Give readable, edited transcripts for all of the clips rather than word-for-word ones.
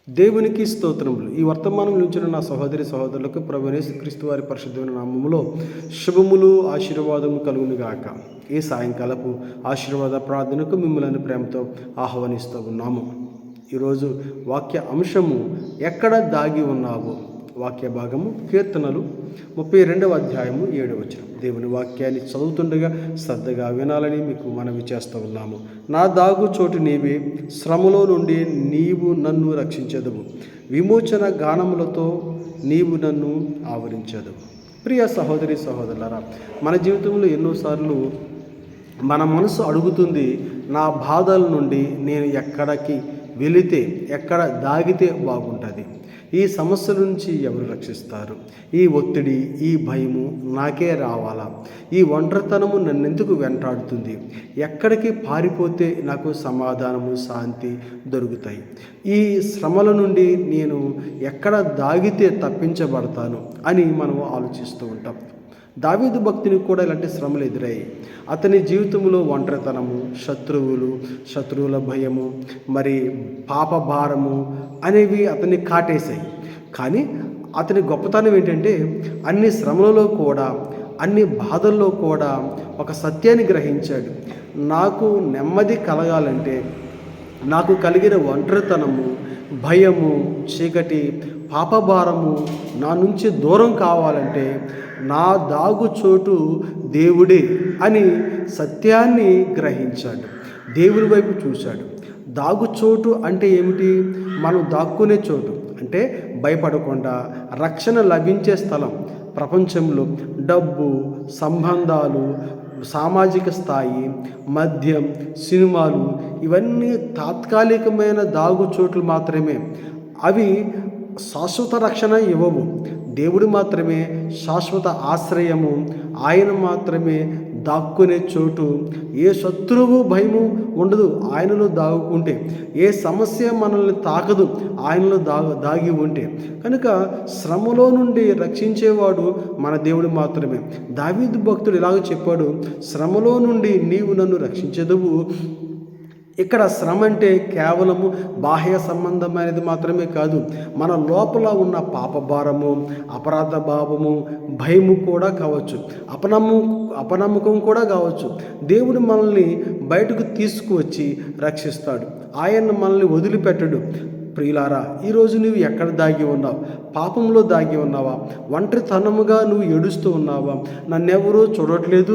దేవునికి స్తోత్రములు. ఈ వర్తమానం నుంచి నా సహోదరి సహోదరులకు ప్రభువైన యేసుక్రీస్తు వారి పరిశుద్ధమైన నామములో శుభములు ఆశీర్వాదము కలుగును గాక. ఈ సాయంకాలపు ఆశీర్వాద ప్రార్థనకు మిమ్మల్ని ప్రేమతో ఆహ్వానిస్తూ ఉన్నాము. ఈరోజు వాక్య అంశము ఎక్కడ దాగి ఉన్నావు. వాక్య భాగము కీర్తనలు 32వ అధ్యాయము 7వ వచనం. దేవుని వాక్యాన్ని చదువుతుండగా శ్రద్ధగా వినాలని మీకు మనవి చేస్తూ ఉన్నాము. నా దాగు చోటు నీవే, శ్రమలో నుండి నీవు నన్ను రక్షించదువు, విమోచన గానములతో నీవు నన్ను ఆవరించదువు. ప్రియ సహోదరి సహోదరులారా, మన జీవితంలో ఎన్నోసార్లు మన మనసు అడుగుతుంది, నా బాధల నుండి నేను ఎక్కడికి వెళితే, ఎక్కడ దాగితే బాగుంటుంది, ఈ సమస్యల నుంచి ఎవరు రక్షిస్తారు, ఈ ఒత్తిడి, ఈ భయము నాకే రావాలా, ఈ ఒంటరితనము నన్నెందుకు వెంటాడుతుంది, ఎక్కడికి పారిపోతే నాకు సమాధానము శాంతి దొరుకుతాయి, ఈ శ్రమల నుండి నేను ఎక్కడ దాగితే తప్పించబడతాను అని మనం ఆలోచిస్తూ ఉంటాం. దావీదు భక్తునికి కూడా ఇలాంటి శ్రమలు ఎదురయ్యాయి. అతని జీవితంలో ఒంటరితనము, శత్రువుల భయము, మరి పాప భారము అనేవి అతన్ని కాటేశాయి. కానీ అతని గొప్పతనం ఏంటంటే, అన్ని శ్రమలలో కూడా, అన్ని బాధల్లో కూడా ఒక సత్యాన్ని గ్రహించాడు. నాకు నెమ్మది కలగాలంటే, నాకు కలిగిన ఒంటరితనము, భయము, చీకటి, పాపభారము నా నుంచి దూరం కావాలంటే నా దాగు చోటు దేవుడే అని సత్యాన్ని గ్రహించాడు. దేవుని వైపు చూశాడు. దాగుచోటు అంటే ఏమిటి? మనం దాక్కునే చోటు అంటే భయపడకుండా రక్షణ లభించే స్థలం. ప్రపంచంలో డబ్బు, సంబంధాలు, సామాజిక స్థాయి, మద్యం, సినిమాలు ఇవన్నీ తాత్కాలికమైన దాగుచోట్లు మాత్రమే. అవి శాశ్వత రక్షణ ఇవ్వవు. దేవుడు మాత్రమే శాశ్వత ఆశ్రయము. ఆయన మాత్రమే దాక్కునే చోటు. ఏ శత్రువు భయము ఉండదు ఆయనలో దాగుకుంటే. ఏ సమస్య మనల్ని తాకదు ఆయనలో దాగి ఉంటే. కనుక శ్రమలో నుండి రక్షించేవాడు మన దేవుడు మాత్రమే. దావీదు భక్తుడు ఇలాగ చెప్పాడు, శ్రమలో నుండి నీవు నన్ను రక్షించదువు. ఇక్కడ శ్రమ అంటే కేవలము బాహ్య సంబంధమైనది మాత్రమే కాదు, మన లోపల ఉన్న పాపభారము, అపరాధ భావము, భయము కూడా కావచ్చు, అపనమ్మకం కూడా కావచ్చు. దేవుడు మనల్ని బయటకు తీసుకువచ్చి రక్షిస్తాడు. ఆయన మనల్ని వదిలిపెట్టడు. ప్రియులారా, ఈరోజు నువ్వు ఎక్కడ దాగి ఉన్నావు? పాపంలో దాగి ఉన్నావా? ఒంటరితనముగా నువ్వు ఏడుస్తూ ఉన్నావా? నన్నెవరూ చూడట్లేదు,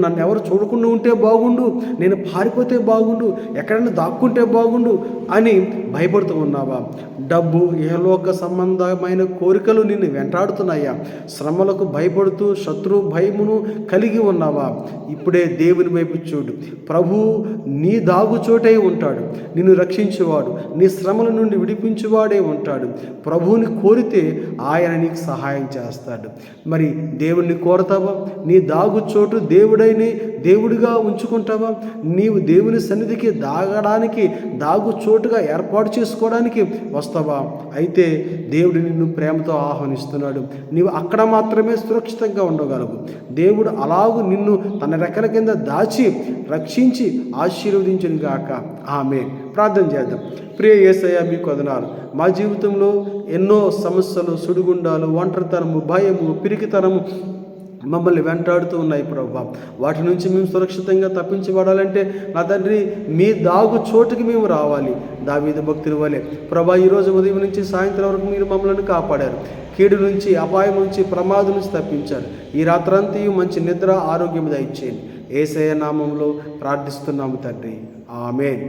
నన్నెవరు చూడకుండా ఉంటే బాగుండు, నేను పారిపోతే బాగుండు, ఎక్కడైనా దాక్కుంటే బాగుండు అని భయపడుతూ ఉన్నావా? డబ్బు, ఇహలోక సంబంధమైన కోరికలు నిన్ను వెంటాడుతున్నాయా? శ్రమలకు భయపడుతూ శత్రు భయమును కలిగి ఉన్నావా? ఇప్పుడే దేవుని వైపు చూడు. ప్రభు నీ దాగుచోటే ఉంటాడు. నిన్ను రక్షించేవాడు, నీ శ్రమల నుండి విడిపించేవాడే ఉంటాడు. ప్రభువుని కోరితే ఆయన నీకు సహాయం చేస్తాడు. మరి దేవుణ్ణి కోరతావా? నీ దాగుచోటు దేవుడిగా ఉంచుకుంటావా? నీవు దేవుని సన్నిధికి దాగడానికి, దాగుచోటుగా ఏర్పాటు చేసుకోవడానికి వస్తావా? అయితే దేవుడు నిన్ను ప్రేమతో ఆహ్వానిస్తున్నాడు. నీవు అక్కడ మాత్రమే సురక్షితంగా ఉండగలవు. దేవుడు అలాగూ నిన్ను తన రెక్కల కింద దాచి రక్షించి ఆశీర్వదించును గాక. ఆమేన్. ప్రార్థన చేద్దాం. ప్రియ యేసయ్య, మీకు వందనాలు. మా జీవితంలో ఎన్నో సమస్యలు, సుడిగుండాలు, ఒంటరితనము, భయము, పిరికితనము మమ్మల్ని వెంటాడుతూ ఉన్నాయి ప్రభా. వాటి నుంచి మేము సురక్షితంగా తప్పించబడాలంటే నా తండ్రి మీ దాగు చోటుకి మేము రావాలి. దావీదు భక్తుని వలె ప్రభా, ఈరోజు ఉదయం నుంచి సాయంత్రం వరకు మీరు మమ్మల్ని కాపాడారు. కీడు నుంచి, అపాయం నుంచి, ప్రమాదం నుంచి తప్పించారు. ఈ రాత్రంతా మంచి నిద్ర, ఆరోగ్యం దయచేయండి. యేసయ్య నామంలో ప్రార్థిస్తున్నాము తండ్రి. ఆమేన్.